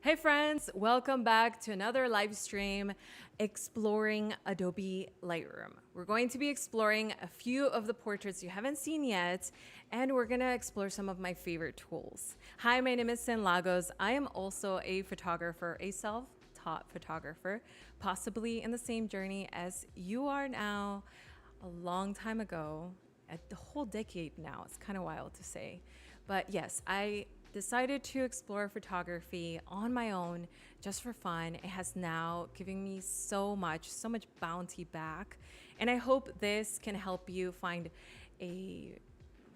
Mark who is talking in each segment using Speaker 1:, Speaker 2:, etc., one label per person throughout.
Speaker 1: Hey friends, welcome back to another live stream exploring Adobe Lightroom. We're going to be exploring a few of the portraits you haven't seen yet, and we're gonna explore some of my favorite tools. Hi, my name is Sin Lagos. I am also a photographer, a self-taught photographer, possibly in the same journey as you are now. A long time ago, the whole decade now, it's kind of wild to say. But yes, I decided to explore photography on my own just for fun. It has now given me so much bounty back. And I hope this can help you find a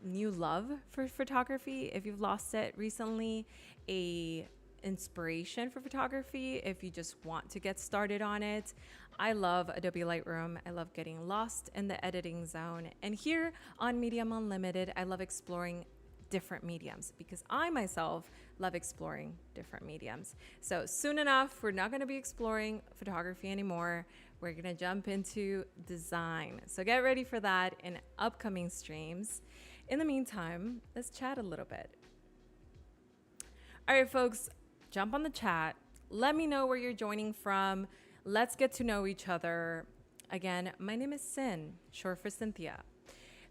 Speaker 1: new love for photography if you've lost it recently, a inspiration for photography if you just want to get started on it. I love Adobe Lightroom. I love getting lost in the editing zone. And here on Medium Unlimited, I love exploring different mediums because I myself love exploring different mediums. So soon enough, we're not going to be exploring photography anymore. We're going to jump into design. So get ready for that in upcoming streams. In the meantime, let's chat a little bit. All right, folks, jump on the chat. Let me know where you're joining from. Let's get to know each other. Again, my name is Sin, short for Cynthia.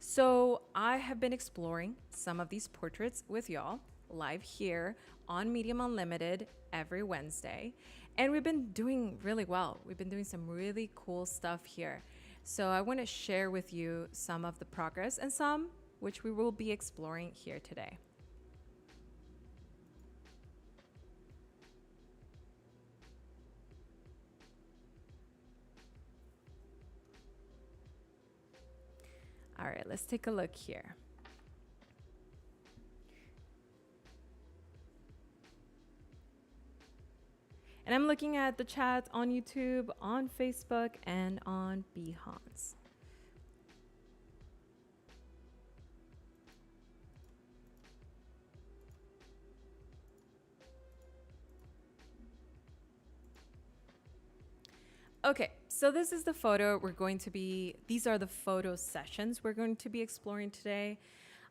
Speaker 1: So I have been exploring some of these portraits with y'all live here on Medium Unlimited every Wednesday. And we've been doing really well. We've been doing some really cool stuff here. So I want to share with you some of the progress and some which we will be exploring here today. All right, let's take a look here. And I'm looking at the chat on YouTube, on Facebook, and on Behance. Okay, so this is the photo these are the photo sessions we're going to be exploring today.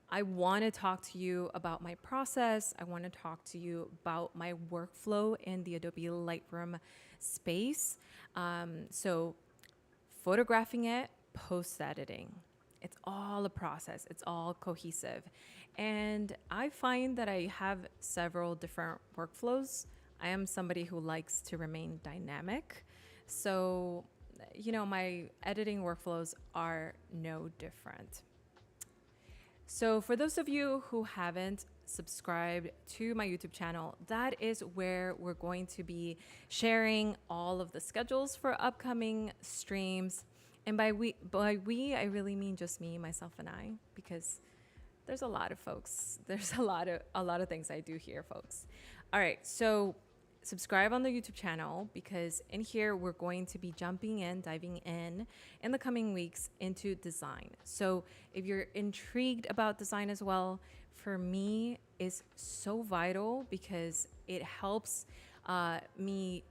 Speaker 1: I want to talk to you about my process. I want to talk to you about my workflow in the Adobe Lightroom space. So photographing it, post-editing. It's all a process. It's all cohesive. And I find that I have several different workflows. I am somebody who likes to remain dynamic. So, my editing workflows are no different. So for those of you who haven't subscribed to my YouTube channel, that is where we're going to be sharing all of the schedules for upcoming streams. And by we, I really mean just me, myself, and I, because there's a lot of folks. There's a lot of things I do here, folks. All right, so subscribe on the YouTube channel because in here we're going to be diving in the coming weeks into design. So if you're intrigued about design as well, for me is so vital because it helps me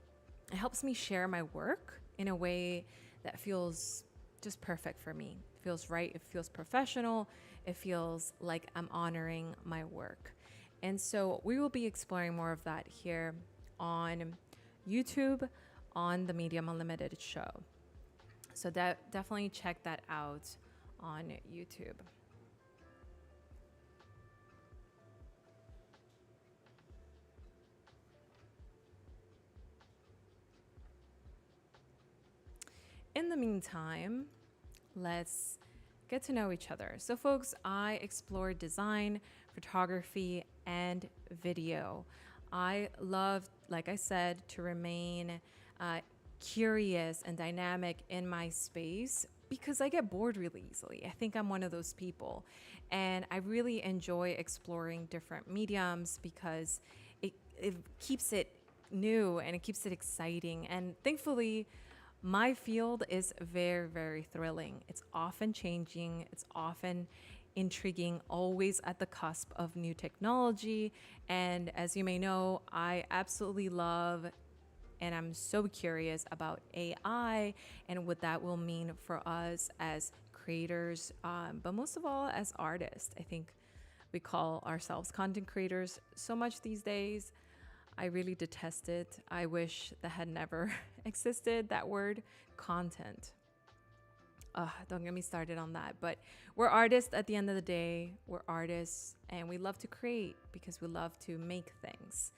Speaker 1: share my work in a way that feels just perfect for me. It feels right. It feels professional. It feels like I'm honoring my work. And so we will be exploring more of that here on YouTube on the Medium Unlimited show. So definitely check that out on YouTube. In the meantime, let's get to know each other. So, folks, I explore design, photography, and video. I love, like I said, to remain curious and dynamic in my space because I get bored really easily. I think I'm one of those people. And I really enjoy exploring different mediums because it keeps it new and it keeps it exciting. And thankfully, my field is very, very thrilling. It's often changing, it's often intriguing, always at the cusp of new technology. And as you may know, I absolutely love and I'm so curious about AI and what that will mean for us as creators, but most of all as artists. I think we call ourselves content creators so much these days. I really detest it. I wish that had never existed, that word, content. Don't get me started on that. But we're artists at the end of the day. We're artists and we love to create because we love to make things.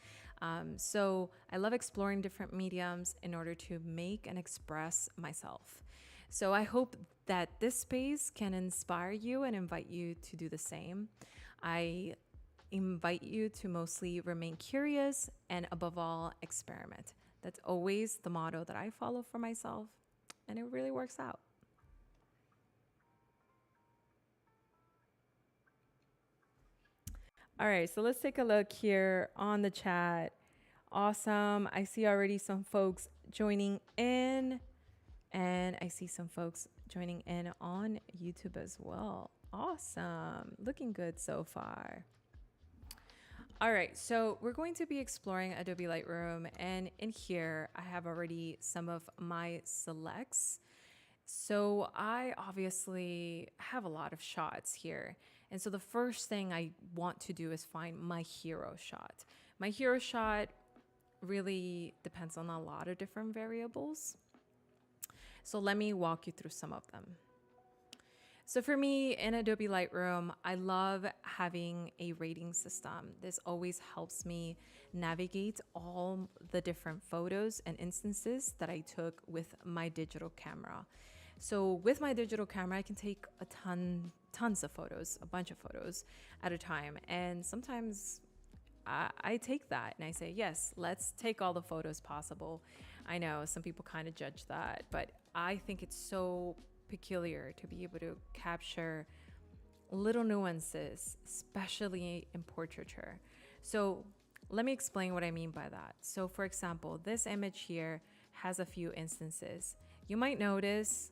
Speaker 1: So I love exploring different mediums in order to make and express myself. So I hope that this space can inspire you and invite you to do the same. I invite you to mostly remain curious and above all, experiment. That's always the motto that I follow for myself, and it really works out. All right, so let's take a look here on the chat. Awesome. I see already some folks joining in, and I see some folks joining in on YouTube as well. Awesome. Looking good so far. All right, so we're going to be exploring Adobe Lightroom, and in here I have already some of my selects. So I obviously have a lot of shots here. And so the first thing I want to do is find my hero shot. My hero shot really depends on a lot of different variables. So let me walk you through some of them. So for me in Adobe Lightroom, I love having a rating system. This always helps me navigate all the different photos and instances that I took with my digital camera. So with my digital camera, I can take tons of photos, a bunch of photos at a time. And sometimes I take that and I say, yes, let's take all the photos possible. I know some people kind of judge that, but I think it's so peculiar to be able to capture little nuances, especially in portraiture. So let me explain what I mean by that. So for example, this image here has a few instances. You might notice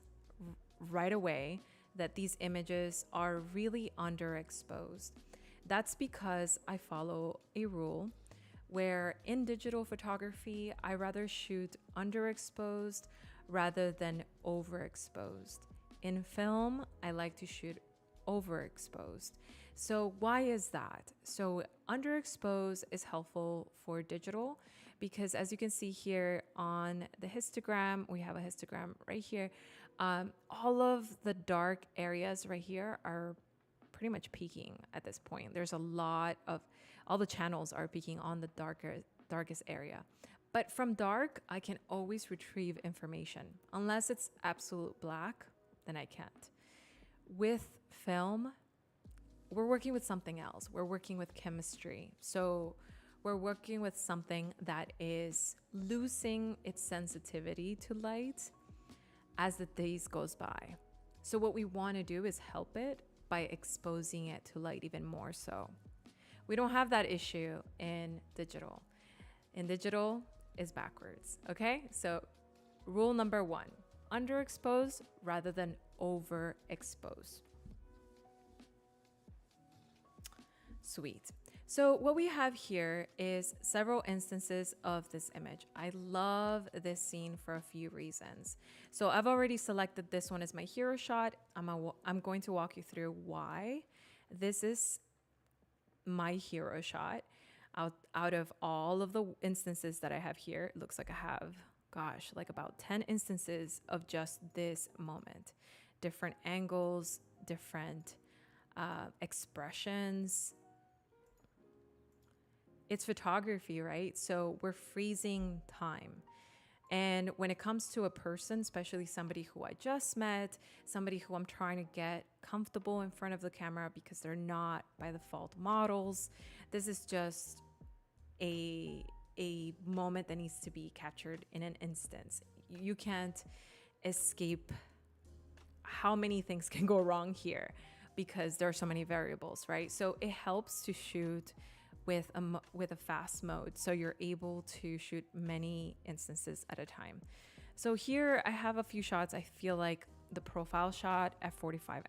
Speaker 1: right away that these images are really underexposed. That's because I follow a rule where in digital photography, I rather shoot underexposed rather than overexposed. In film, I like to shoot overexposed. So why is that? So underexposed is helpful for digital because as you can see here on the histogram, we have a histogram right here. All of the dark areas right here are pretty much peaking at this point. There's a lot of, all the channels are peaking on the darkest area. But from dark, I can always retrieve information. Unless it's absolute black, then I can't. With film, we're working with something else. We're working with chemistry. So we're working with something that is losing its sensitivity to light as the days goes by. So what we want to do is help it by exposing it to light even more so. We don't have that issue in digital. In digital is backwards, okay? So rule number 1, underexpose rather than overexpose. Sweet. So what we have here is several instances of this image. I love this scene for a few reasons. So I've already selected this one as my hero shot. I'm going to walk you through why this is my hero shot. Out of all of the instances that I have here, it looks like I have, gosh, like about 10 instances of just this moment. Different angles, different expressions. It's photography, right? So we're freezing time. And when it comes to a person, especially somebody who I just met, somebody who I'm trying to get comfortable in front of the camera because they're not by default models, this is just a moment that needs to be captured in an instance. You can't escape how many things can go wrong here because there are so many variables, right? So it helps to shoot with a fast mode, so you're able to shoot many instances at a time. So here I have a few shots. I feel like the profile shot at 45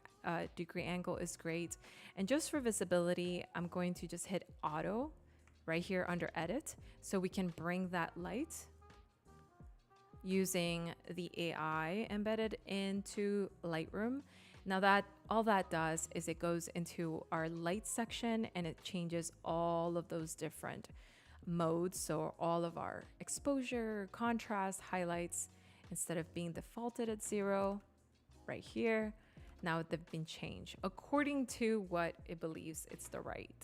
Speaker 1: degree angle is great, and just for visibility, I'm going to just hit auto right here under edit, so we can bring that light using the AI embedded into Lightroom. Now that all that does is it goes into our light section and it changes all of those different modes. So all of our exposure, contrast, highlights, instead of being defaulted at 0 right here, now they've been changed according to what it believes it's the right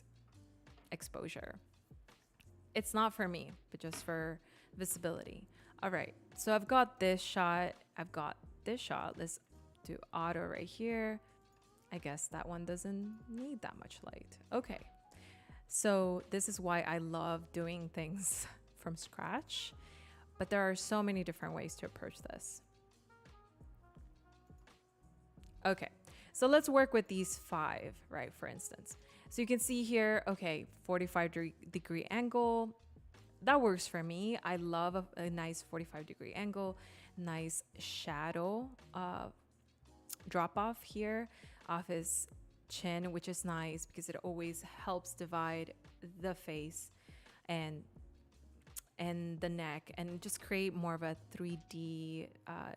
Speaker 1: exposure. It's not for me, but just for visibility. All right, so I've got this shot, I've got this shot. Let's do auto right here. I guess that one doesn't need that much light. Okay, so this is why I love doing things from scratch, but there are so many different ways to approach this. Okay, so let's work with these 5, right, for instance. So you can see here, okay, 45-degree angle. That works for me. I love a nice 45-degree angle, nice shadow drop off here off his chin, which is nice because it always helps divide the face and the neck and just create more of a 3D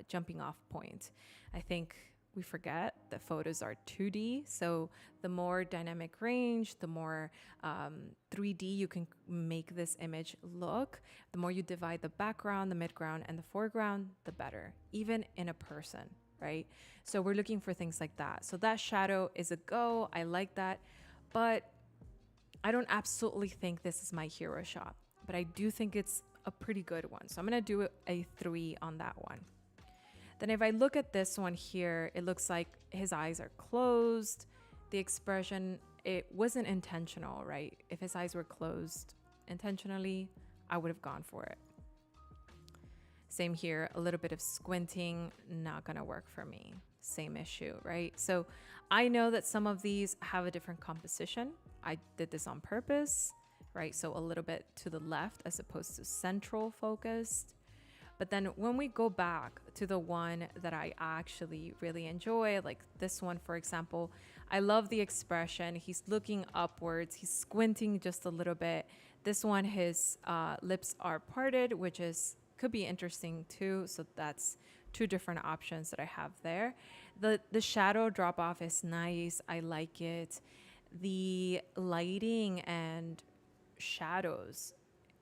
Speaker 1: jumping off point. I think we forget that photos are 2D, so the more dynamic range, the more 3D you can make this image look, the more you divide the background, the midground, and the foreground, the better, even in a person, right? So we're looking for things like that. So that shadow is a go. I like that, but I don't absolutely think this is my hero shot, but I do think it's a pretty good one. So I'm gonna do a 3 on that one. Then if I look at this one here, it looks like his eyes are closed. The expression, it wasn't intentional, right? If his eyes were closed intentionally, I would have gone for it. Same here, a little bit of squinting, not gonna work for me. Same issue, right? So I know that some of these have a different composition. I did this on purpose, right? So a little bit to the left as opposed to central focused. But then when we go back to the one that I actually really enjoy, like this one, for example, I love the expression. He's looking upwards. He's squinting just a little bit. This one, his lips are parted, which could be interesting too. So that's 2 different options that I have there. The shadow drop off is nice. I like it. The lighting and shadows,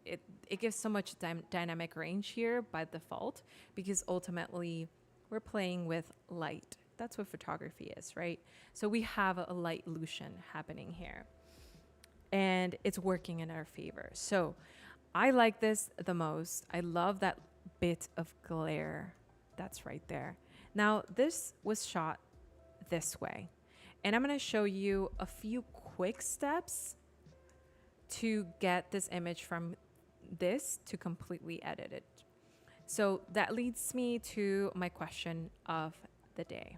Speaker 1: it gives so much dynamic range here by default, because ultimately we're playing with light. That's what photography is, right? So we have a light illusion happening here and it's working in our favor. So I like this the most. I love that bit of glare that's right there. Now this was shot this way, and I'm going to show you a few quick steps to get this image from this to completely edited. So that leads me to my question of the day.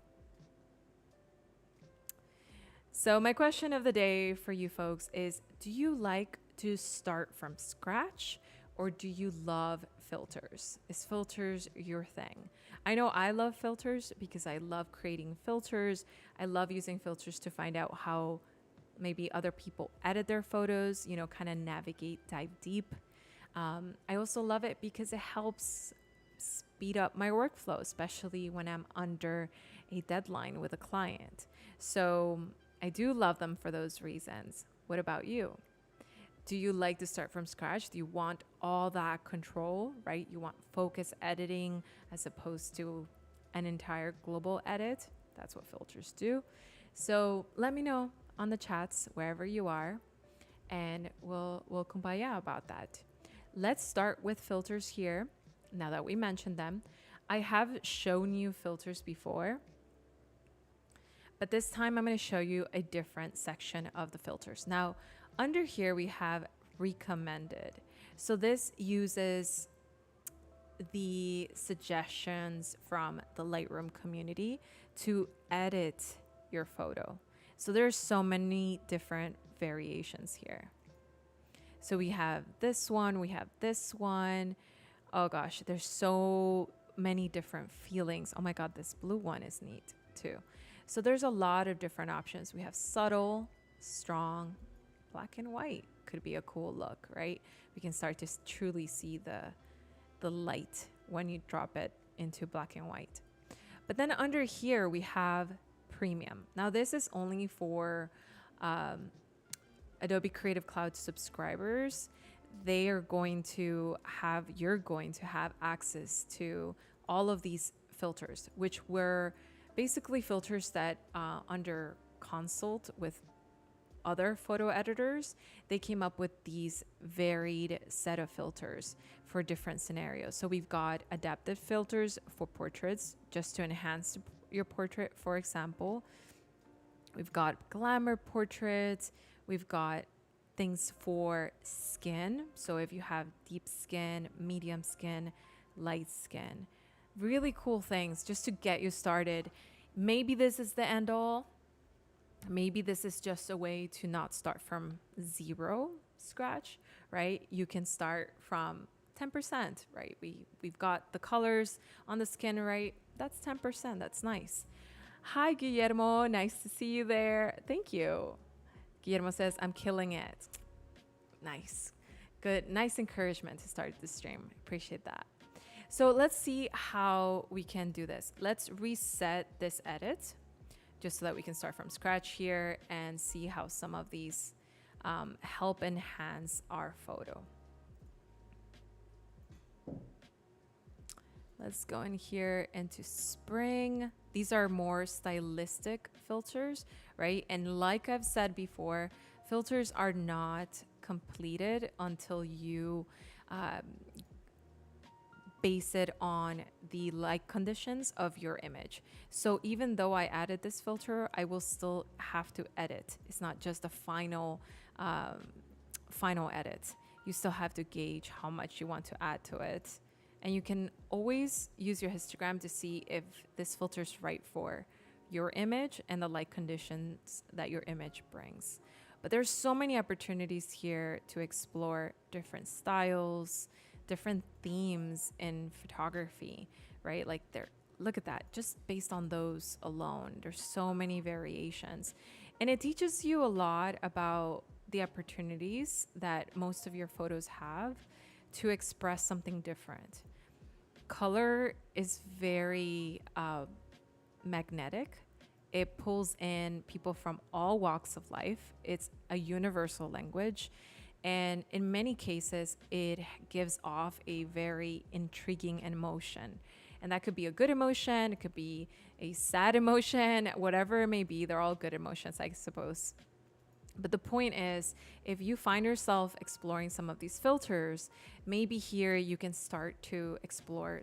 Speaker 1: So my question of the day for you folks is, do you like to start from scratch, or do you love filters? Is filters your thing? I know I love filters because I love creating filters. I love using filters to find out how maybe other people edit their photos, kind of navigate, dive deep. I also love it because it helps speed up my workflow, especially when I'm under a deadline with a client. So I do love them for those reasons. What about you? Do you like to start from scratch? Do you want all that control, right? You want focus editing as opposed to an entire global edit. That's what filters do. So let me know on the chats wherever you are, and we'll kumbaya about that. Let's start with filters here. Now that we mentioned them, I have shown you filters before, but this time I'm going to show you a different section of the filters. Now, under here we have recommended. So this uses the suggestions from the Lightroom community to edit your photo. So there's so many different variations here. So we have this one, we have this one. Oh gosh, there's so many different feelings. Oh my God, this blue one is neat too. So there's a lot of different options. We have subtle, strong, black and white could be a cool look, right? We can start to truly see the light when you drop it into black and white. But then under here we have premium. Now this is only for Adobe Creative Cloud subscribers. You're going to have access to all of these filters, which were basically filters that under consult with other photo editors, they came up with these varied set of filters for different scenarios. So we've got adaptive filters for portraits, just to enhance your portrait, for example. We've got glamour portraits. We've got things for skin. So if you have deep skin, medium skin, light skin, really cool things just to get you started. Maybe this is the end all. Maybe this is just a way to not start from zero scratch, right? You can start from 10%, right? We've got the colors on the skin, right? That's 10%. That's nice. Hi, Guillermo. Nice to see you there. Thank you. Guillermo says, I'm killing it. Nice. Good. Nice encouragement to start the stream. Appreciate that. So let's see how we can do this. Let's reset this edit just so that we can start from scratch here and see how some of these help enhance our photo. Let's go in here into spring. These are more stylistic filters, right? And like I've said before, filters are not completed until you base it on the light conditions of your image. So even though I added this filter, I will still have to edit. It's not just a final edit. You still have to gauge how much you want to add to it. And you can always use your histogram to see if this filter is right for your image and the light conditions that your image brings. But there's so many opportunities here to explore different styles, different themes in photography, right? Like look at that, just based on those alone, there's so many variations. And it teaches you a lot about the opportunities that most of your photos have to express something different. Color is very magnetic. It pulls in people from all walks of life. It's a universal language. And in many cases, it gives off a very intriguing emotion. And that could be a good emotion. It could be a sad emotion, whatever it may be. They're all good emotions, I suppose. But the point is, if you find yourself exploring some of these filters, maybe here you can start to explore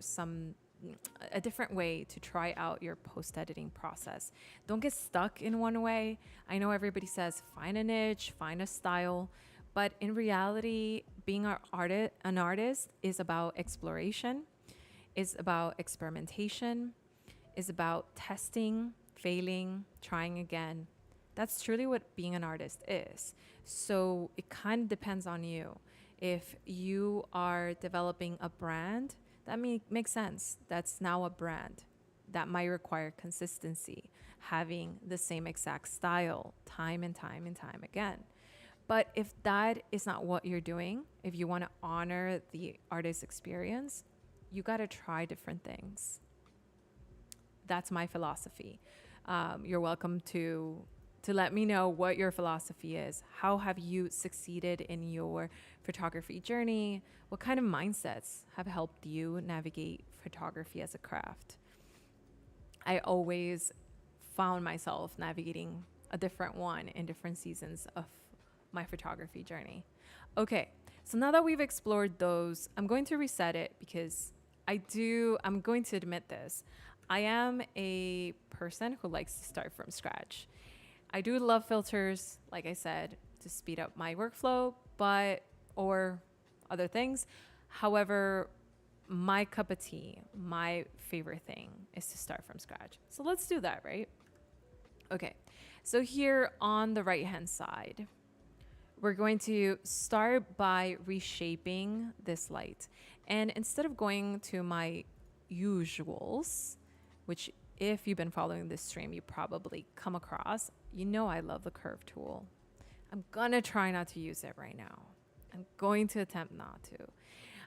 Speaker 1: a different way to try out your post-editing process. Don't get stuck in one way. I know everybody says, find a niche, find a style. But in reality, being an artist is about exploration, is about experimentation, is about testing, failing, trying again. That's truly what being an artist is. So it kind of depends on you. If you are developing a brand, that makes sense. That's now a brand. That might require consistency, having the same exact style time and time and time again. But if that is not what you're doing, if you want to honor the artist experience, you got to try different things. That's my philosophy. You're welcome to to let me know what your philosophy is. How have you succeeded in your photography journey? What kind of mindsets have helped you navigate photography as a craft? I always found myself navigating a different one in different seasons of my photography journey. Okay, so now that we've explored those, I'm going to reset it because I'm going to admit this. I am a person who likes to start from scratch. I do love filters, like I said, to speed up my workflow, or other things. However, my cup of tea, my favorite thing is to start from scratch. So let's do that, right? Okay, so here on the right-hand side, we're going to start by reshaping this light. And instead of going to my usuals, which if you've been following this stream, you probably come across, you know I love the curve tool. I'm gonna try not to use it right now. I'm going to attempt not to.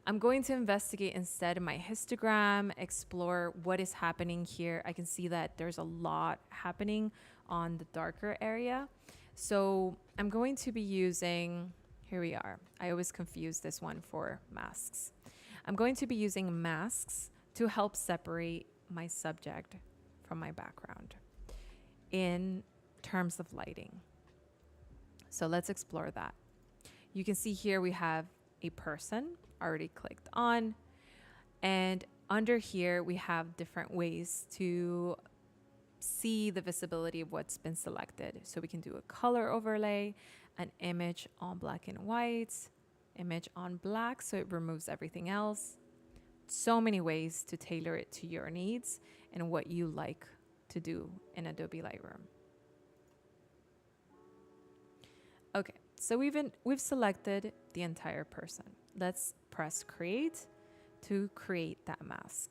Speaker 1: I'm going to investigate instead my histogram, explore what is happening here. I can see that there's a lot happening on the darker area. So I'm going to be using, here we are. I always confuse this one for masks. I'm going to be using masks to help separate my subject from my background in terms of lighting. So let's explore that. You can see here we have a person already clicked on, and under here we have different ways to see the visibility of what's been selected. So we can do a color overlay, an image on black and white, image on black, so it removes everything else. So many ways to tailor it to your needs and what you like to do in Adobe Lightroom. Okay, so we've selected the entire person. Let's press create to create that mask.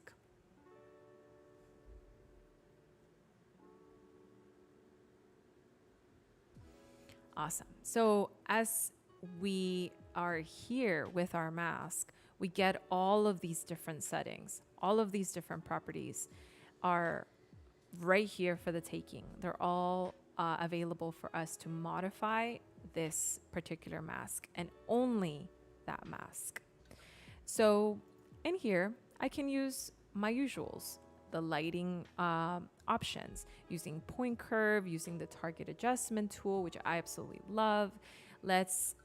Speaker 1: Awesome. So as we are here with our mask, we get all of these different settings. All of these different properties are right here for the taking. They're all available for us to modify this particular mask and only that mask. So in here, I can use my usuals, the lighting options, using point curve, using the target adjustment tool, which I absolutely love. Let's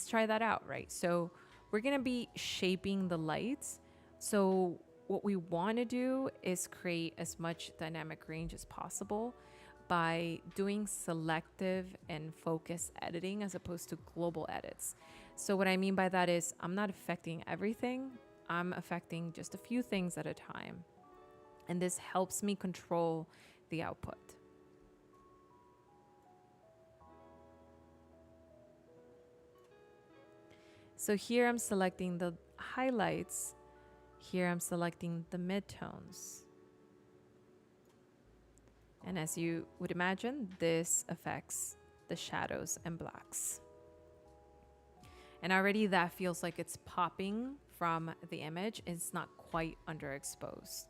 Speaker 1: try that out, right? So we're gonna be shaping the lights. So what we wanna do is create as much dynamic range as possible by doing selective and focus editing as opposed to global edits. So what I mean by that is I'm not affecting everything. I'm affecting just a few things at a time. And this helps me control the output. So here I'm selecting the highlights. Here I'm selecting the midtones. And as you would imagine, this affects the shadows and blacks. And already that feels like it's popping from the image. It's not quite underexposed.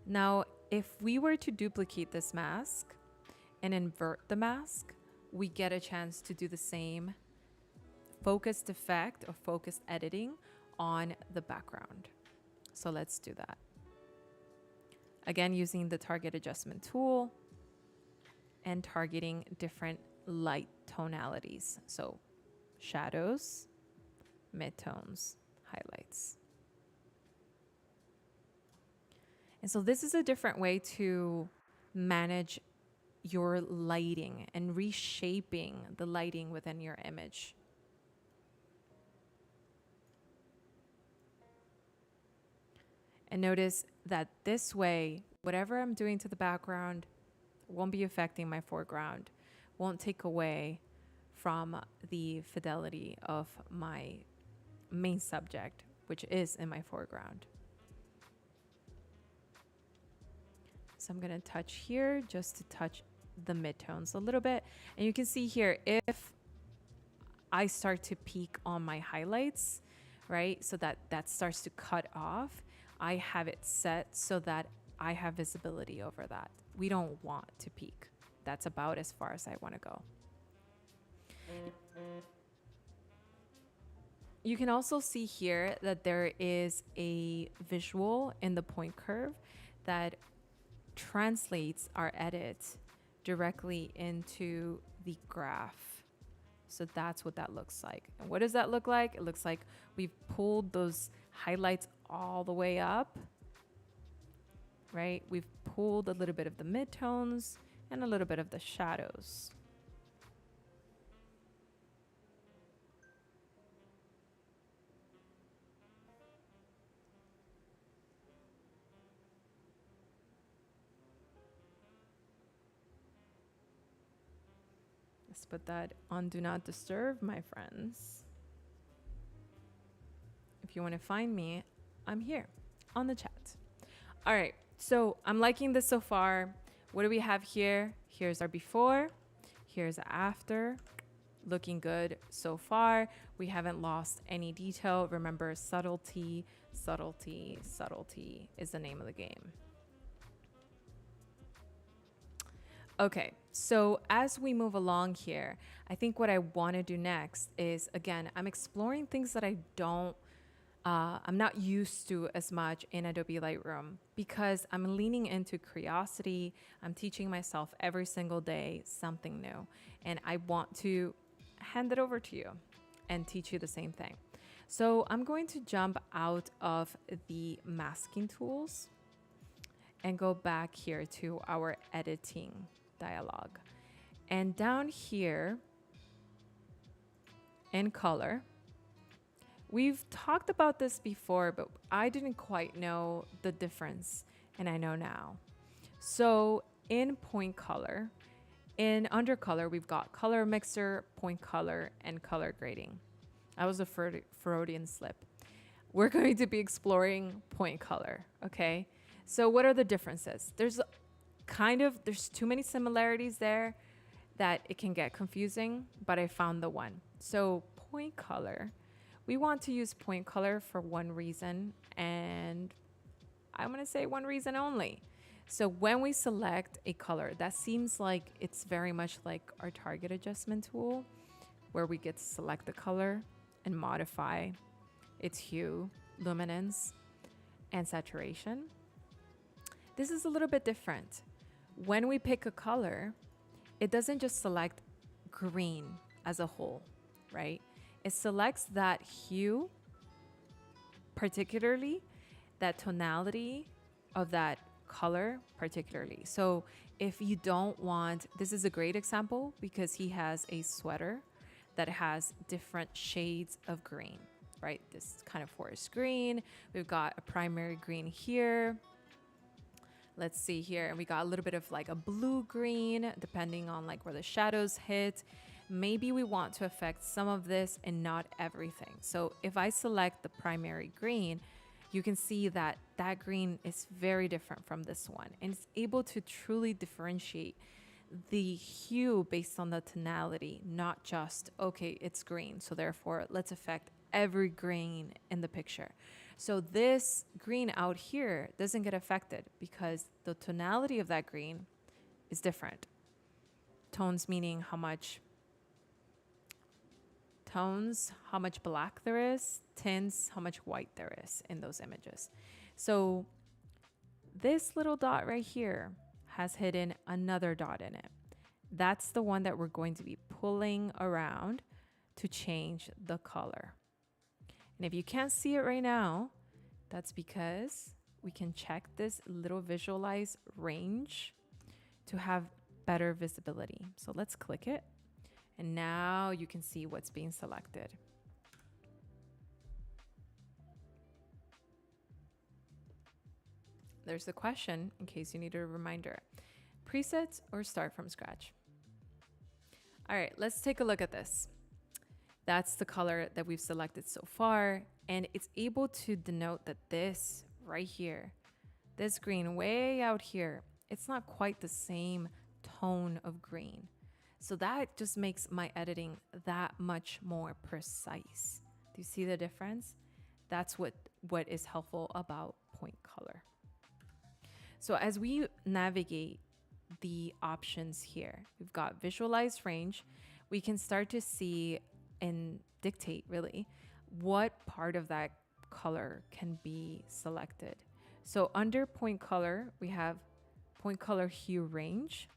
Speaker 1: Now, if we were to duplicate this mask and invert the mask, we get a chance to do the same focused effect or focused editing on the background. So let's do that. Again, using the target adjustment tool and targeting different light tonalities. So shadows, midtones, highlights. And so this is a different way to manage your lighting and reshaping the lighting within your image. And notice that this way, whatever I'm doing to the background won't be affecting my foreground, won't take away from the fidelity of my main subject, which is in my foreground. So I'm gonna touch here just to touch the midtones a little bit. And you can see here, if I start to peak on my highlights, right? So that starts to cut off. I have it set so that I have visibility over that. We don't want to peak. That's about as far as I want to go. You can also see here that there is a visual in the point curve that translates our edit directly into the graph. So that's what that looks like. And what does that look like? It looks like we've pulled those highlights all the way up, right? We've pulled a little bit of the midtones and a little bit of the shadows. Let's put that on Do Not Disturb, my friends. If you want to find me, I'm here on the chat. All right, so I'm liking this so far. What do we have here? Here's our before, here's after. Looking good so far. We haven't lost any detail. Remember, subtlety, subtlety, subtlety is the name of the game. Okay, so as we move along here, I think what I want to do next is, again, I'm exploring things that I'm not used to as much in Adobe Lightroom because I'm leaning into curiosity. I'm teaching myself every single day something new, and I want to hand it over to you and teach you the same thing. So I'm going to jump out of the masking tools and go back here to our editing dialog. And down here in color, we've talked about this before, but I didn't quite know the difference, and I know now. So in point color, in undercolor, we've got color mixer, point color, and color grading. That was a Freudian slip. We're going to be exploring point color, okay? So what are the differences? There's too many similarities there that it can get confusing, but I found the one. So point color, we want to use point color for one reason, and I'm gonna say one reason only. So when we select a color, that seems like it's very much like our target adjustment tool, where we get to select the color and modify its hue, luminance, and saturation. This is a little bit different. When we pick a color, it doesn't just select green as a whole, right? It selects that hue, particularly that tonality of that color particularly. So if you don't want, this is a great example because he has a sweater that has different shades of green, right? This kind of forest green. We've got a primary green here. Let's see here. And we got a little bit of like a blue green, depending on like where the shadows hit. Maybe we want to affect some of this and not everything. So if I select the primary green, you can see that that green is very different from this one. And it's able to truly differentiate the hue based on the tonality, not just, okay, it's green, so therefore let's affect every green in the picture. So this green out here doesn't get affected because the tonality of that green is different. Tones meaning how much black there is, tints, how much white there is in those images. So this little dot right here has hidden another dot in it. That's the one that we're going to be pulling around to change the color. And if you can't see it right now, that's because we can check this little visualize range to have better visibility. So let's click it. And now you can see what's being selected. There's the question in case you need a reminder. Presets or start from scratch? All right, let's take a look at this. That's the color that we've selected so far, and it's able to denote that this right here, this green way out here, it's not quite the same tone of green. So that just makes my editing that much more precise. Do you see the difference? That's what is helpful about point color. So as we navigate the options here, we've got visualize range. We can start to see and dictate really what part of that color can be selected. So under point color, we have point color hue range,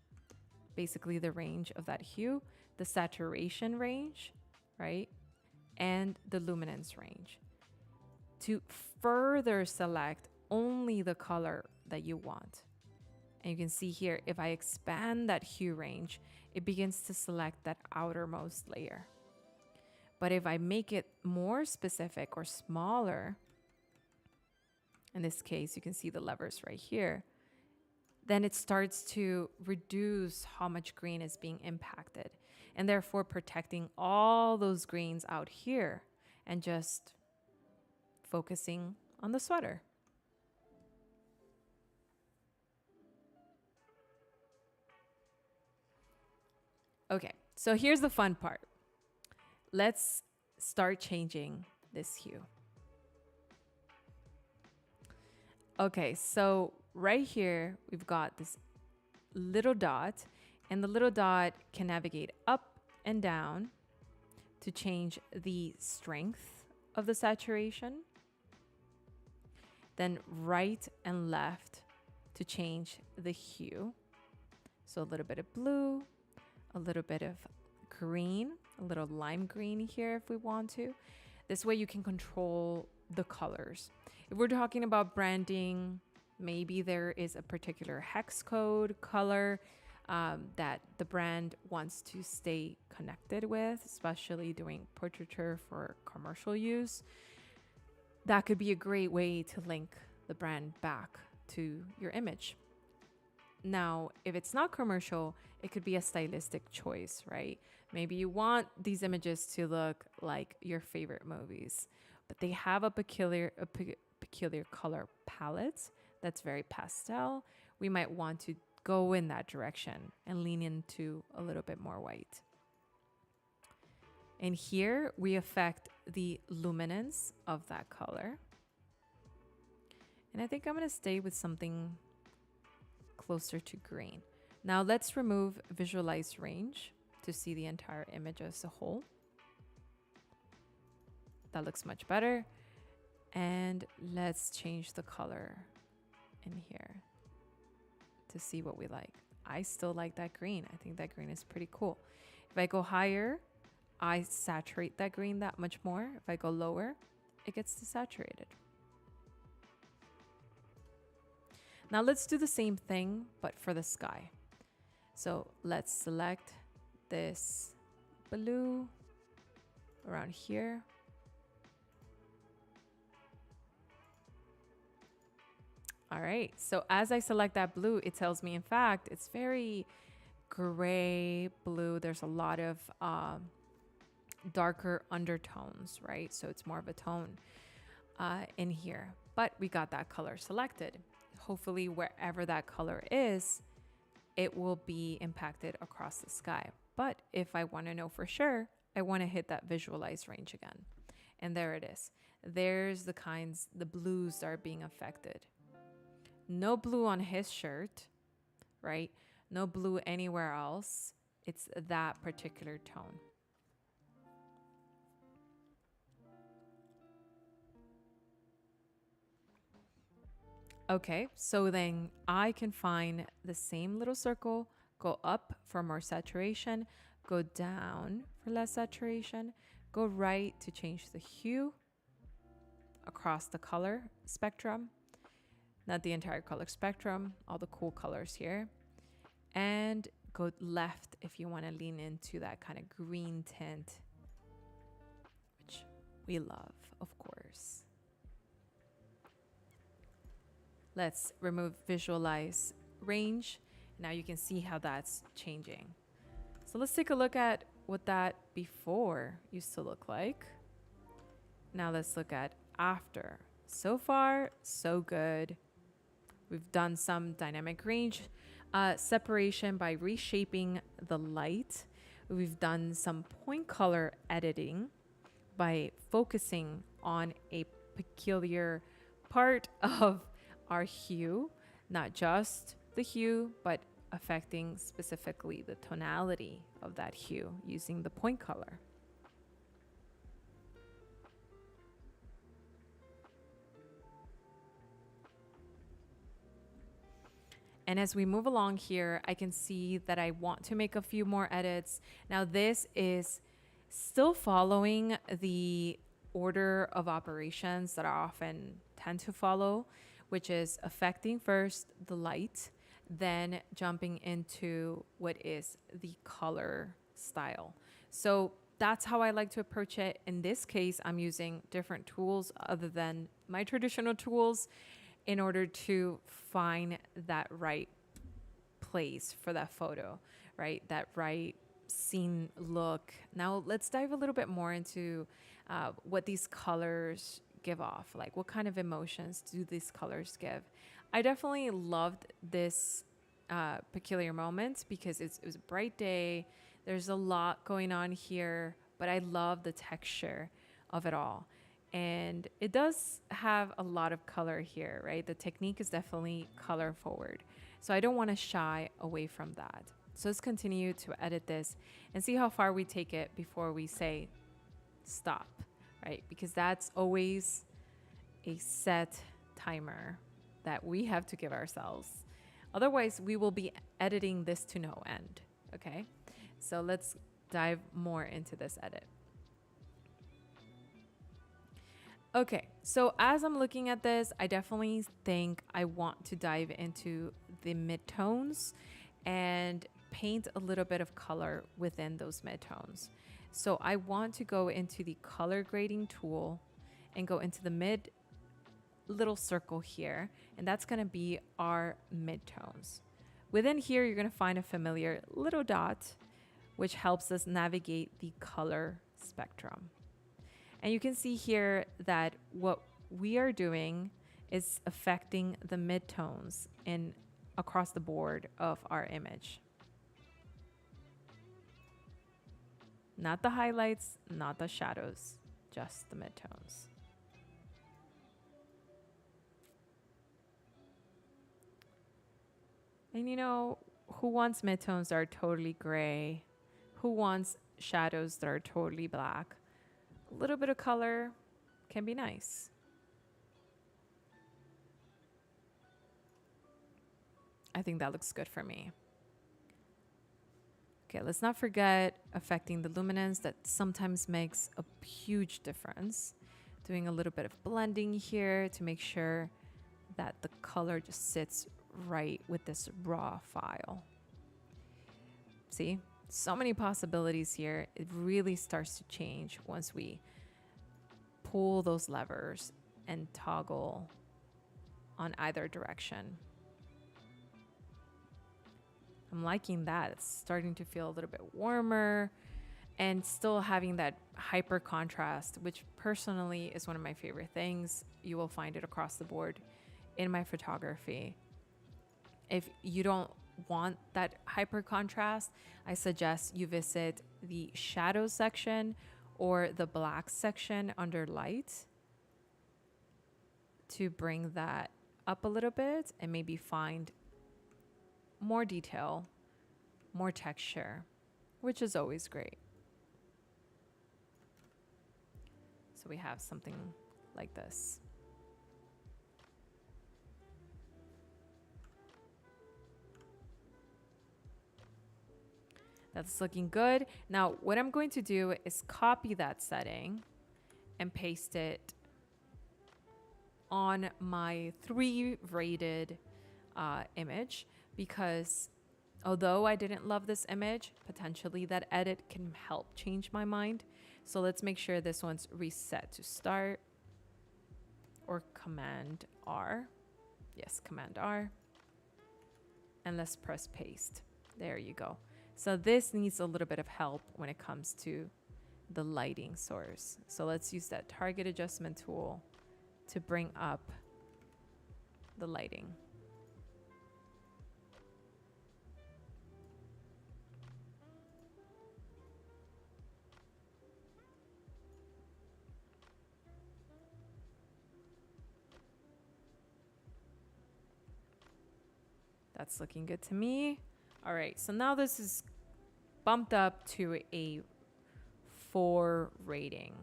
Speaker 1: basically the range of that hue, the saturation range, right? And the luminance range. To further select only the color that you want. And you can see here, if I expand that hue range, it begins to select that outermost layer. But if I make it more specific or smaller, in this case, you can see the levers right here, then it starts to reduce how much green is being impacted, and therefore protecting all those greens out here and just focusing on the sweater. Okay, so here's the fun part. Let's start changing this hue. Okay, so right here, we've got this little dot, and the little dot can navigate up and down to change the strength of the saturation. Then right and left to change the hue. So a little bit of blue, a little bit of green, a little lime green here if we want to. This way you can control the colors. If we're talking about branding, maybe there is a particular hex code color that the brand wants to stay connected with, especially doing portraiture for commercial use. That could be a great way to link the brand back to your image. Now, if it's not commercial, it could be a stylistic choice, right? Maybe you want these images to look like your favorite movies, but they have a peculiar color palette that's very pastel. We might want to go in that direction and lean into a little bit more white. And here we affect the luminance of that color. And I think I'm going to stay with something closer to green. Now let's remove visualize range to see the entire image as a whole. That looks much better. And let's change the color in here to see what we like. I still like that green. I think that green is pretty cool. If I go higher, I saturate that green that much more. If I go lower, it gets desaturated. Now let's do the same thing, but for the sky. So let's select this blue around here. All right, so as I select that blue, it tells me, in fact, it's very gray blue. There's a lot of darker undertones, right? So it's more of a tone in here, but we got that color selected. Hopefully wherever that color is, it will be impacted across the sky. But if I want to know for sure, I want to hit that visualize range again. And there it is. There's the blues that are being affected. No blue on his shirt, right? No blue anywhere else. It's that particular tone. Okay, so then I can find the same little circle, go up for more saturation, go down for less saturation, go right to change the hue across the color spectrum, not the entire color spectrum, all the cool colors here, and go left if you want to lean into that kind of green tint, which we love, of course. Let's remove visualize range. Now you can see how that's changing. So let's take a look at what that before used to look like. Now let's look at after. So far, so good. We've done some dynamic range separation by reshaping the light. We've done some point color editing by focusing on a peculiar part of our hue not just the hue, but affecting specifically the tonality of that hue using the point color. And as we move along here, I can see that I want to make a few more edits. Now this is still following the order of operations that I often tend to follow, which is affecting first the light, then jumping into what is the color style. So that's how I like to approach it. In this case, I'm using different tools other than my traditional tools in order to find that right place for that photo, right? That right scene look. Now let's dive a little bit more into what these colors give off. Like, what kind of emotions do these colors give? I definitely loved this peculiar moment because it was a bright day. There's a lot going on here, but I love the texture of it all. And it does have a lot of color here, right? The technique is definitely color forward. So I don't want to shy away from that. So let's continue to edit this and see how far we take it before we say stop, right? Because that's always a set timer that we have to give ourselves. Otherwise, we will be editing this to no end, okay? So let's dive more into this edit. Okay, so as I'm looking at this, I definitely think I want to dive into the midtones and paint a little bit of color within those midtones. So I want to go into the color grading tool and go into the mid little circle here, and that's gonna be our midtones. Within here, you're gonna find a familiar little dot, which helps us navigate the color spectrum. And you can see here that what we are doing is affecting the midtones in across the board of our image. Not the highlights, not the shadows, just the midtones. And you know, who wants midtones that are totally gray? Who wants shadows that are totally black? A little bit of color can be nice. I think that looks good for me. Okay, let's not forget affecting the luminance. That sometimes makes a huge difference. Doing a little bit of blending here to make sure that the color just sits right with this raw file. See? So many possibilities here. It really starts to change once we pull those levers and toggle on either direction. I'm liking that. It's starting to feel a little bit warmer and still having that hyper contrast, which personally is one of my favorite things. You will find it across the board in my photography. If you don't want that hyper contrast, I suggest you visit the shadows section or the black section under light to bring that up a little bit and maybe find more detail, more texture, which is always great. So we have something like this. That's looking good. Now, what I'm going to do is copy that setting and paste it on my 3 rated image, because although I didn't love this image, potentially that edit can help change my mind. So let's make sure this one's reset to start, or Command R. Yes, Command R. And let's press paste. There you go. So this needs a little bit of help when it comes to the lighting source. So let's use that target adjustment tool to bring up the lighting. That's looking good to me. All right, so now this is bumped up to a 4 rating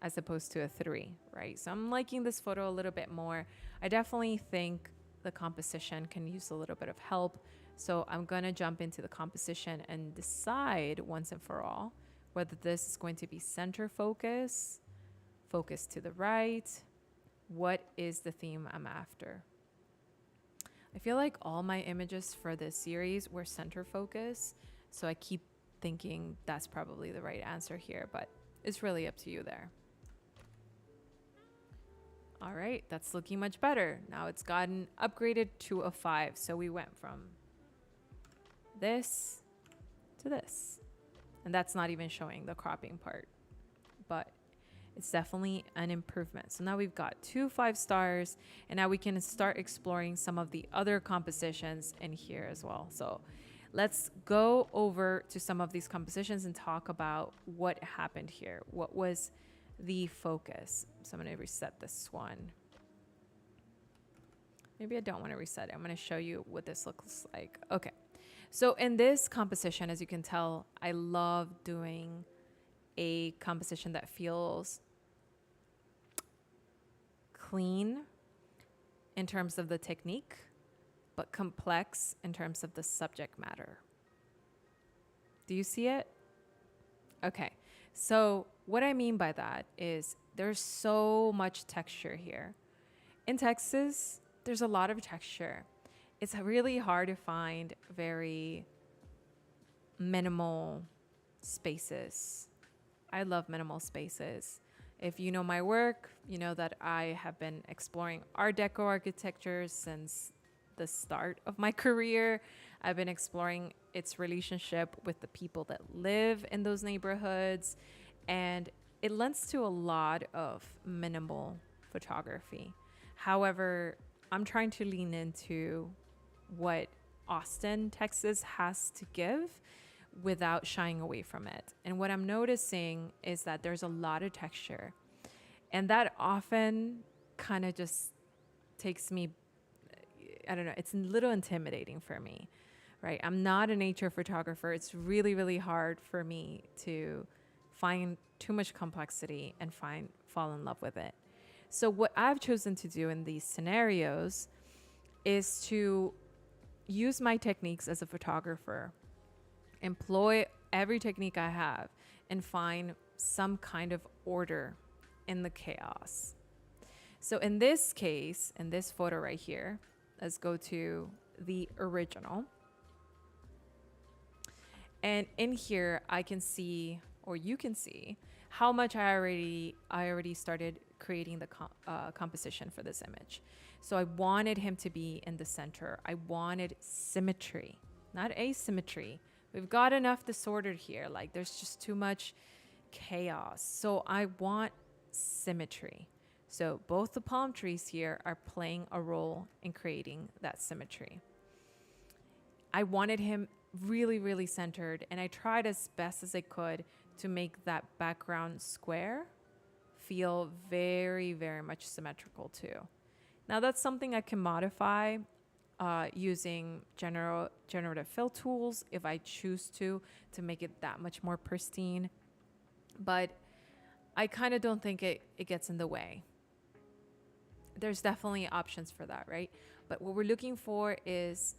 Speaker 1: as opposed to a 3, right? So I'm liking this photo a little bit more. I definitely think the composition can use a little bit of help. So I'm gonna jump into the composition and decide once and for all whether this is going to be center focus, focus to the right. What is the theme I'm after? I feel like all my images for this series were center focus. So I keep thinking that's probably the right answer here, but it's really up to you there. All right, that's looking much better. Now it's gotten upgraded to a 5. So we went from this to this. And that's not even showing the cropping part, but it's definitely an improvement. So now we've got 2 5 stars, and now we can start exploring some of the other compositions in here as well. So let's go over to some of these compositions and talk about what happened here. What was the focus? So I'm going to reset this one. Maybe I don't want to reset it. I'm going to show you what this looks like. Okay. So in this composition, as you can tell, I love doing a composition that feels clean in terms of the technique, but complex in terms of the subject matter. Do you see it? Okay. So what I mean by that is there's so much texture here. In Texas, there's a lot of texture. It's really hard to find very minimal spaces. I love minimal spaces. If you know my work, you know that I have been exploring Art Deco architecture since the start of my career. I've been exploring its relationship with the people that live in those neighborhoods, and it lends to a lot of minimal photography. However, I'm trying to lean into what Austin, Texas has to give without shying away from it. And what I'm noticing is that there's a lot of texture, and that often kind of just takes me, I don't know, it's a little intimidating for me, right? I'm not a nature photographer. It's really, really hard for me to find too much complexity and fall in love with it. So what I've chosen to do in these scenarios is to use my techniques as a photographer, employ every technique I have, and find some kind of order in the chaos. So in this case, in this photo right here, let's go to the original. And in here, I can see, or you can see, how much I already started creating the composition for this image. So I wanted him to be in the center. I wanted symmetry, not asymmetry. We've got enough disorder here. Like, there's just too much chaos. So I want symmetry. So both the palm trees here are playing a role in creating that symmetry. I wanted him really, really centered, and I tried as best as I could to make that background square feel very, very much symmetrical too. Now that's something I can modify using generative fill tools if I choose to make it that much more pristine. But I kind of don't think it gets in the way. There's definitely options for that, right? But what we're looking for is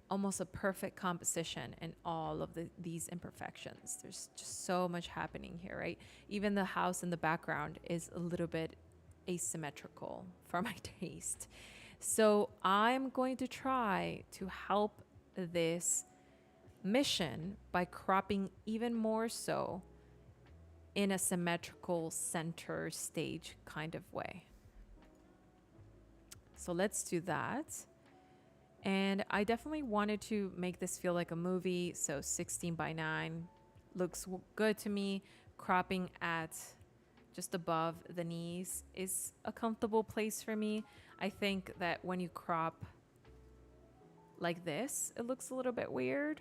Speaker 1: almost a perfect composition in all of these imperfections. There's just so much happening here, right? Even the house in the background is a little bit asymmetrical for my taste. So I'm going to try to help this mission by cropping even more so in a symmetrical center stage kind of way. So let's do that. And I definitely wanted to make this feel like a movie. So 16:9 looks good to me. Cropping at just above the knees is a comfortable place for me. I think that when you crop like this, it looks a little bit weird.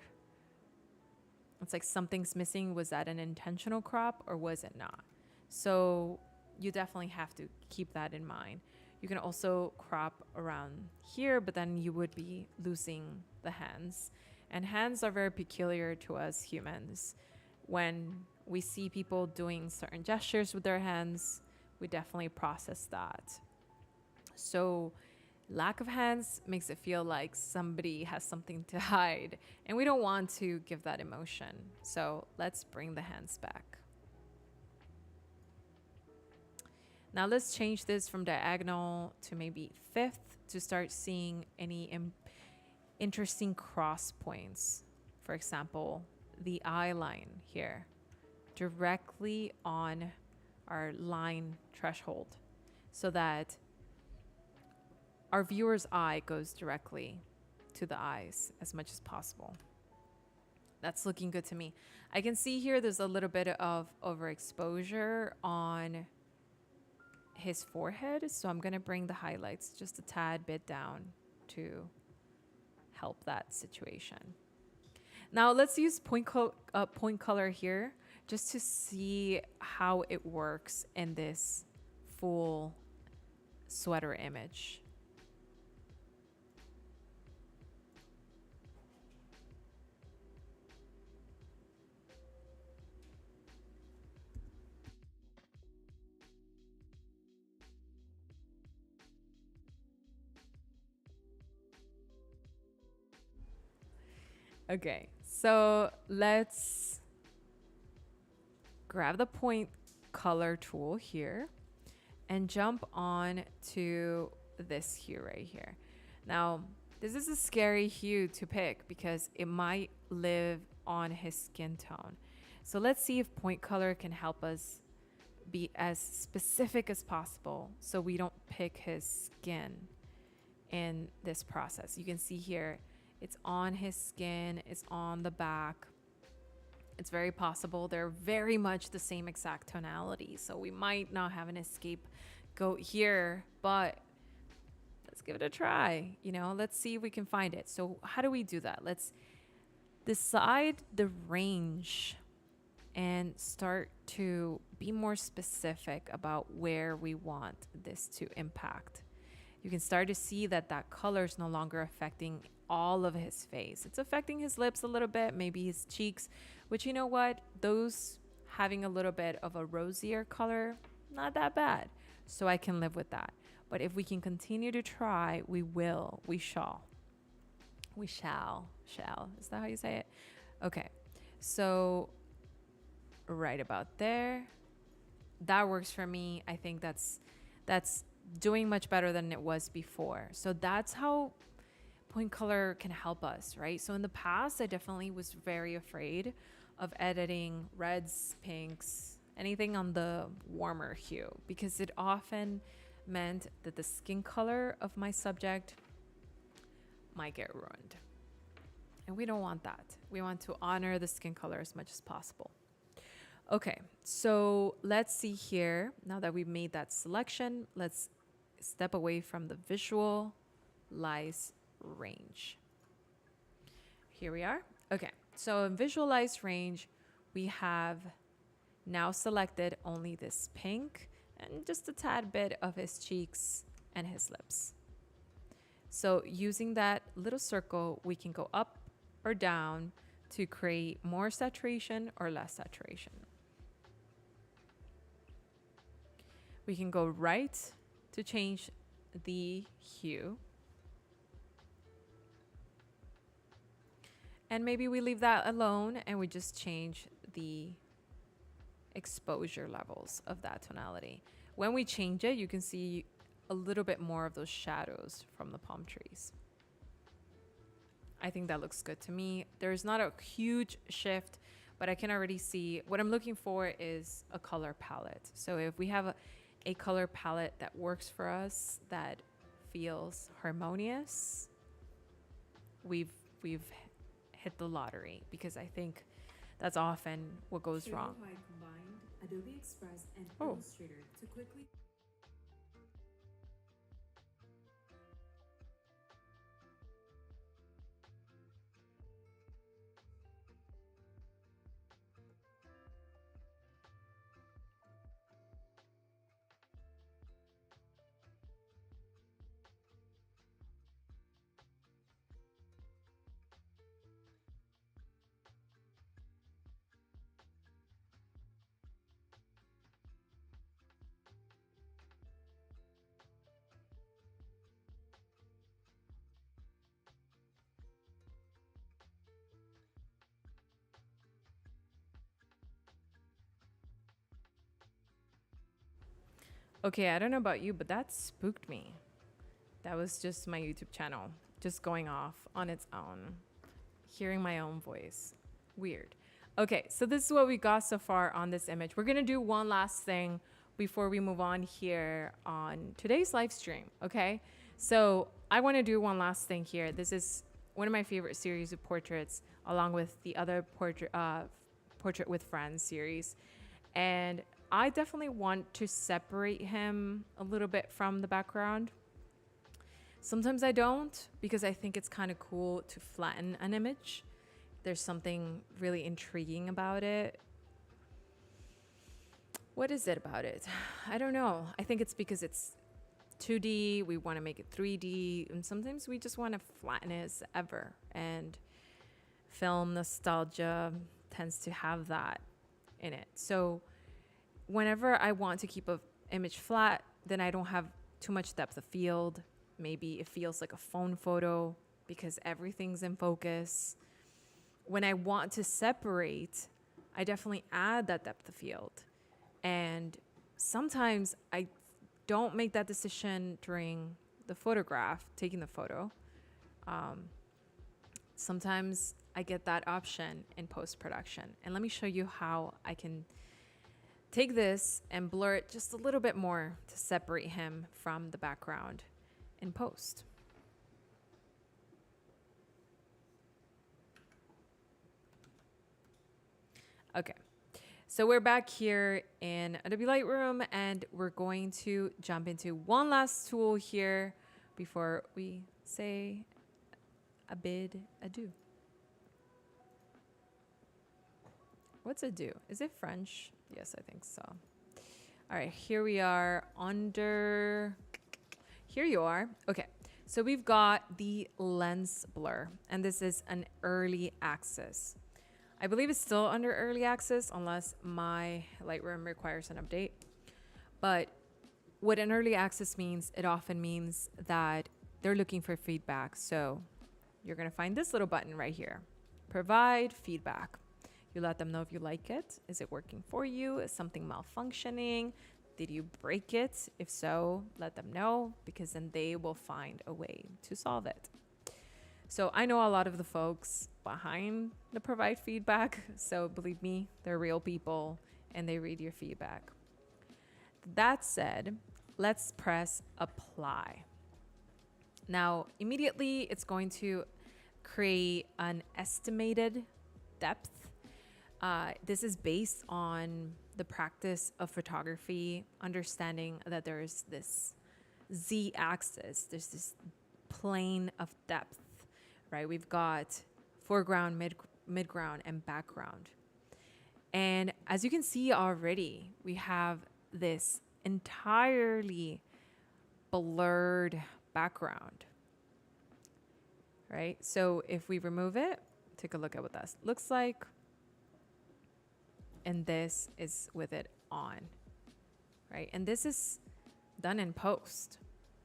Speaker 1: It's like something's missing. Was that an intentional crop or was it not? So you definitely have to keep that in mind. You can also crop around here, but then you would be losing the hands. And hands are very peculiar to us humans. When we see people doing certain gestures with their hands, we definitely process that. So lack of hands makes it feel like somebody has something to hide, and we don't want to give that emotion. So let's bring the hands back. Now let's change this from diagonal to maybe fifth to start seeing any interesting cross points. For example, the eye line here, directly on our line threshold, so that our viewer's eye goes directly to the eyes as much as possible. That's looking good to me. I can see here there's a little bit of overexposure on his forehead, so I'm gonna bring the highlights just a tad bit down to help that situation. Now let's use point color here just to see how it works in this full sweater image. Okay, so let's grab the point color tool here and jump on to this hue right here. Now, this is a scary hue to pick because it might live on his skin tone. So let's see if point color can help us be as specific as possible so we don't pick his skin in this process. You can see here, it's on his skin, it's on the back. It's very possible they're very much the same exact tonality. So we might not have an escape goat here, but let's give it a try. You know, let's see if we can find it. So how do we do that? Let's decide the range and start to be more specific about where we want this to impact. You can start to see that that color is no longer affecting all of his face. It's affecting his lips a little bit, maybe his cheeks, which, you know what, those having a little bit of a rosier color, not that bad. So I can live with that. But if we can continue to try, we will, we shall. We shall. Is that how you say it? Okay. So right about there. That works for me. I think that's doing much better than it was before. So that's how point color can help us, right? So in the past, I definitely was very afraid of editing reds, pinks, anything on the warmer hue, because it often meant that the skin color of my subject might get ruined. And we don't want that. We want to honor the skin color as much as possible. Okay, so let's see here. Now that we've made that selection, let's step away from the visualize range. Here we are. Okay, so in visualize range, we have now selected only this pink and just a tad bit of his cheeks and his lips. So using that little circle, we can go up or down to create more saturation or less saturation. We can go right to change the hue. And maybe we leave that alone and we just change the exposure levels of that tonality. When we change it, you can see a little bit more of those shadows from the palm trees. I think that looks good to me. There's not a huge shift, but I can already see what I'm looking for is a color palette. So if we have a color palette that works for us, that feels harmonious, we've hit the lottery, because I think that's often what goes wrong.
Speaker 2: I combined Adobe Express and
Speaker 1: Oh.
Speaker 2: Illustrator to quickly
Speaker 1: Okay, I don't know about you, but that spooked me. That was just my YouTube channel just going off on its own, hearing my own voice. Weird. Okay, so this is what we got so far on this image. We're gonna do one last thing before we move on here on today's live stream, okay? So I wanna do one last thing here. This is one of my favorite series of portraits, along with the other Portrait with Friends series. And I definitely want to separate him a little bit from the background. Sometimes I don't, because I think it's kind of cool to flatten an image. There's something really intriguing about it. What is it about it? I don't know. I think it's because it's 2D, we want to make it 3D, and sometimes we just want to flatten it as ever. And film nostalgia tends to have that in it. So whenever I want to keep an image flat, then I don't have too much depth of field. Maybe it feels like a phone photo because everything's in focus. When I want to separate, I definitely add that depth of field. And sometimes I don't make that decision during the photograph, taking the photo. Sometimes I get that option in post-production. And let me show you how I can take this and blur it just a little bit more to separate him from the background in post. Okay, so we're back here in Adobe Lightroom and we're going to jump into one last tool here before we say a bid adieu. What's adieu? Is it French? Yes, I think so. All right, here we are under, here you are. Okay, so we've got the lens blur, and this is an early access. I believe it's still under early access unless my Lightroom requires an update. But what an early access means, it often means that they're looking for feedback. So you're gonna find this little button right here, provide feedback. You let them know if you like it. Is it working for you? Is something malfunctioning? Did you break it? If so, let them know, because then they will find a way to solve it. So I know a lot of the folks behind the provide feedback. So believe me, they're real people and they read your feedback. That said, let's press apply. Now, immediately it's going to create an estimated depth. This is based on the practice of photography, understanding that there's this z-axis, there's this plane of depth, right? We've got foreground, midground, and background. And as you can see already, we have this entirely blurred background, right? So if we remove it, take a look at what that looks like. And this is with it on, right? And this is done in post.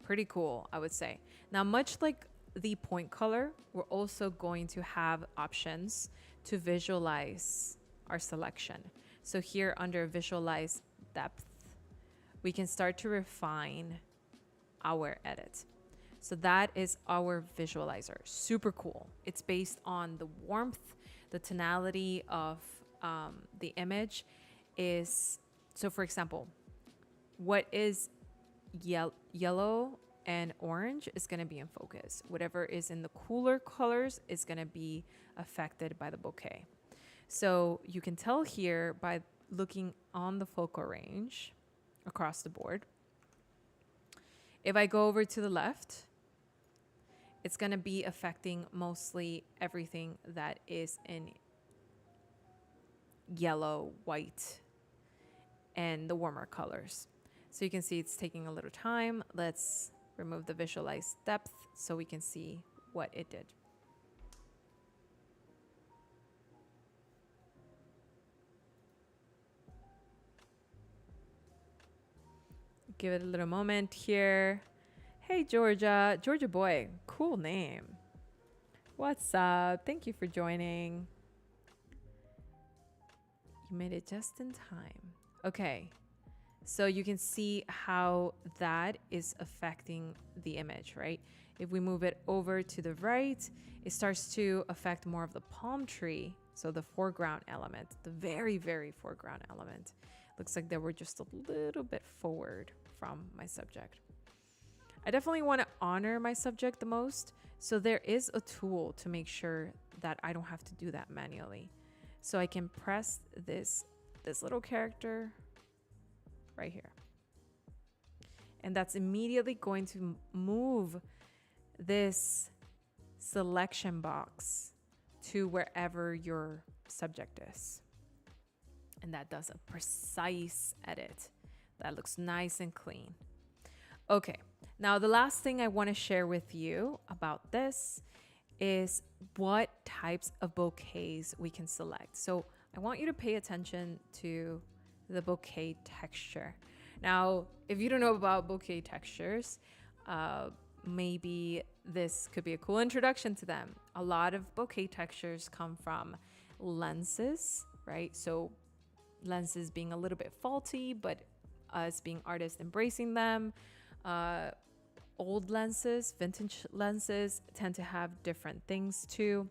Speaker 1: Pretty cool, I would say. Now, much like the point color, we're also going to have options to visualize our selection. So here under visualize depth, we can start to refine our edit. So that is our visualizer. Super cool. It's based on the warmth, the tonality of the image is, so for example, what is yellow and orange is going to be in focus. Whatever is in the cooler colors is going to be affected by the bokeh. So you can tell here by looking on the focal range across the board. If I go over to the left, it's going to be affecting mostly everything that is in yellow, white, and the warmer colors. So you can see it's taking a little time. Let's remove the visualize depth so we can see what it did. Give it a little moment here. Hey, Georgia boy, cool name. What's up? Thank you for joining. You made it just in time. Okay, So you can see how that is affecting the image, right? If we move it over to the right, it starts to affect more of the palm tree. So the foreground element, the very, very foreground element. Looks like they were just a little bit forward from my subject. I definitely want to honor my subject the most. So there is a tool to make sure that I don't have to do that manually. So I can press this little character right here. And that's immediately going to move this selection box to wherever your subject is. And that does a precise edit. That looks nice and clean. Okay, now the last thing I want to share with you about this is what types of bouquets we can select. So I want you to pay attention to the bouquet texture. Now, if you don't know about bouquet textures, maybe this could be a cool introduction to them. A lot of bouquet textures come from lenses, right? So lenses being a little bit faulty, but us being artists embracing them. Old lenses, vintage lenses tend to have different things too.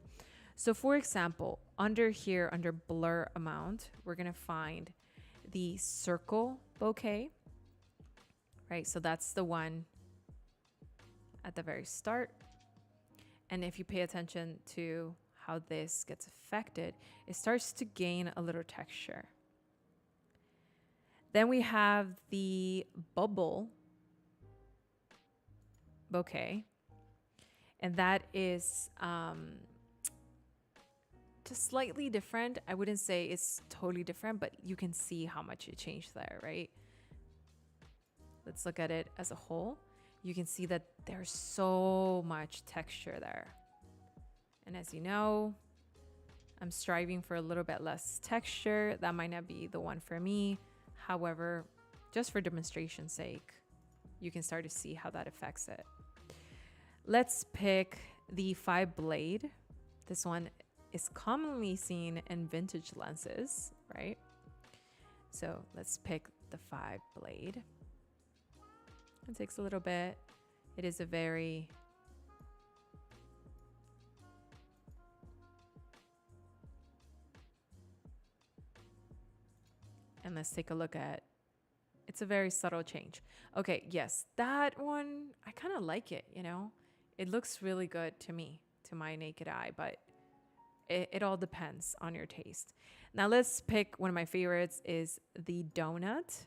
Speaker 1: So for example, under here, under blur amount, we're gonna find the circle bouquet, right? So that's the one at the very start. And if you pay attention to how this gets affected, it starts to gain a little texture. Then we have the bubble bouquet, and that is just slightly different. I wouldn't say it's totally different, but you can see how much it changed there, right? Let's look at it as a whole. You can see that there's so much texture there. And as you know, I'm striving for a little bit less texture. That might not be the one for me. However, just for demonstration's sake, you can start to see how that affects it. Let's pick the 5 blade. This one is commonly seen in vintage lenses, right? So let's pick the 5 blade. It takes a little bit. It is a very and let's take a look at, it's a very subtle change. Okay, yes, that one, I kind of like it, you know? It looks really good to me, to my naked eye, but it all depends on your taste. Now let's pick one of my favorites is the donut,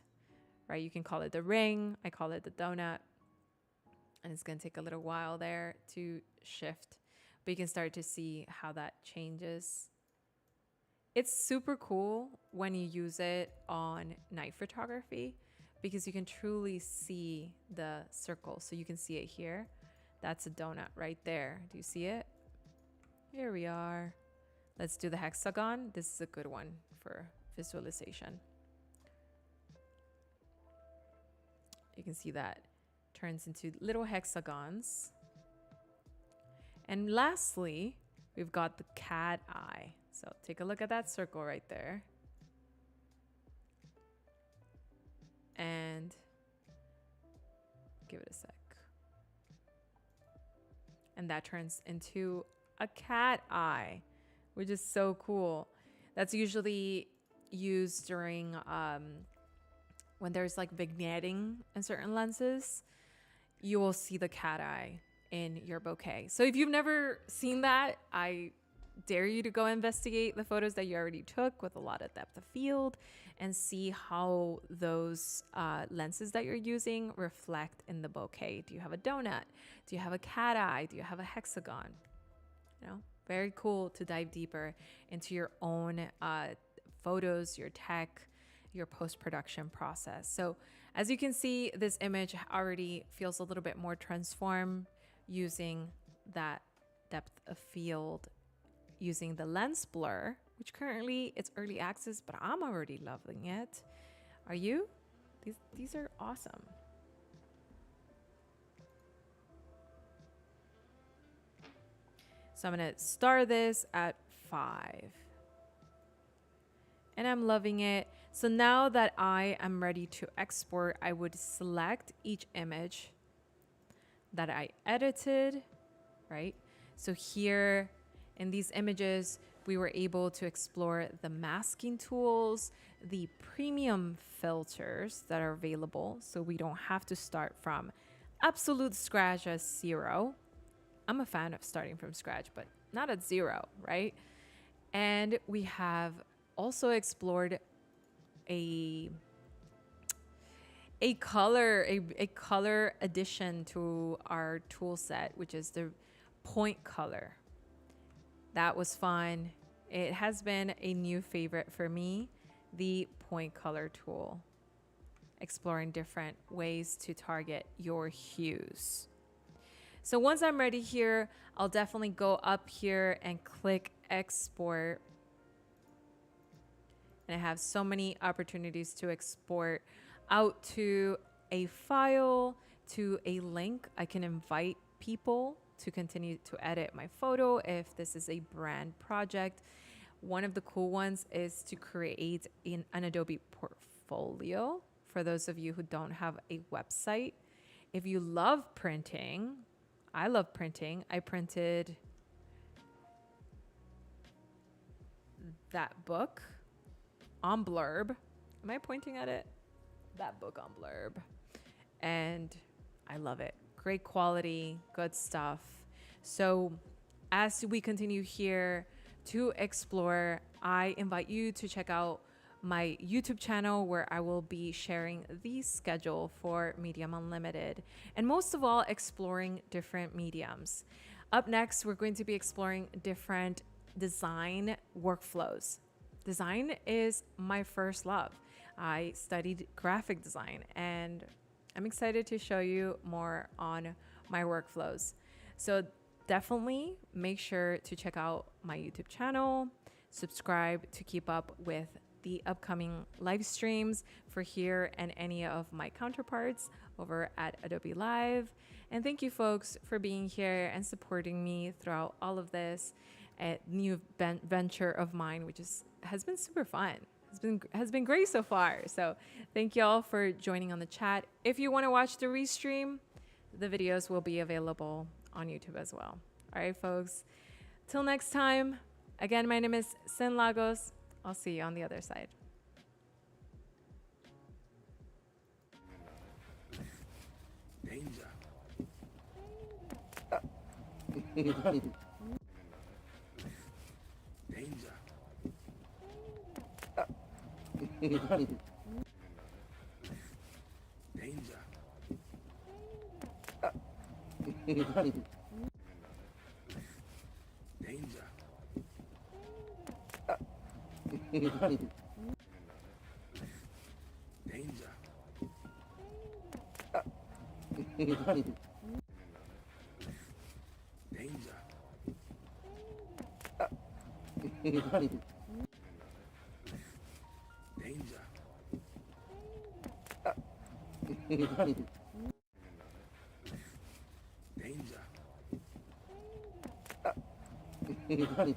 Speaker 1: right? You can call it the ring. I call it the donut. And it's going to take a little while there to shift, but you can start to see how that changes. It's super cool when you use it on night photography because you can truly see the circle. So you can see it here. That's a donut right there. Do you see it? Here we are. Let's do the hexagon. This is a good one for visualization. You can see that turns into little hexagons. And lastly, we've got the cat eye. So take a look at that circle right there. And give it a sec. And that turns into a cat eye, which is so cool. That's usually used during when there's like vignetting in certain lenses. You will see the cat eye in your bouquet. So if you've never seen that, I dare you to go investigate the photos that you already took with a lot of depth of field and see how those lenses that you're using reflect in the bouquet. Do you have a donut? Do you have a cat eye? Do you have a hexagon? You know, very cool to dive deeper into your own photos, your tech, your post-production process. So as you can see, this image already feels a little bit more transformed using that depth of field, using the lens blur, which currently it's early access, but I'm already loving it. Are you? These are awesome. So I'm gonna star this at 5. and I'm loving it. So now that I am ready to export, I would select each image that I edited, right? So here in these images, we were able to explore the masking tools, the premium filters that are available. So we don't have to start from absolute scratch as 0. I'm a fan of starting from scratch, but not at 0, right? And we have also explored a color addition to our tool set, which is the point color. That was fun. It has been a new favorite for me, the point color tool, exploring different ways to target your hues. So once I'm ready here, I'll definitely go up here and click export. And I have so many opportunities to export out to a file, to a link. I can invite people to continue to edit my photo if this is a brand project. One of the cool ones is to create an Adobe portfolio for those of you who don't have a website. If you love printing, I love printing. I printed that book on Blurb. Am I pointing at it? That book on Blurb. And I love it. Great quality, good stuff. So as we continue here to explore, I invite you to check out my YouTube channel where I will be sharing the schedule for Medium Unlimited and most of all exploring different mediums. Up next, we're going to be exploring different design workflows. Design is my first love. I studied graphic design and I'm excited to show you more on my workflows. So definitely make sure to check out my YouTube channel, subscribe to keep up with the upcoming live streams for here and any of my counterparts over at Adobe Live. And thank you folks for being here and supporting me throughout all of this new venture of mine, which has been super fun. Has been great so far. So thank you all for joining on the chat. If you want to watch the restream, the videos will be available on YouTube as well. All right, folks. Till next time. Again, my name is Sin Lagos. I'll see you on the other side.
Speaker 3: Danger. Danger. Danger. Danger. Danger. Danger. Danger. Danger.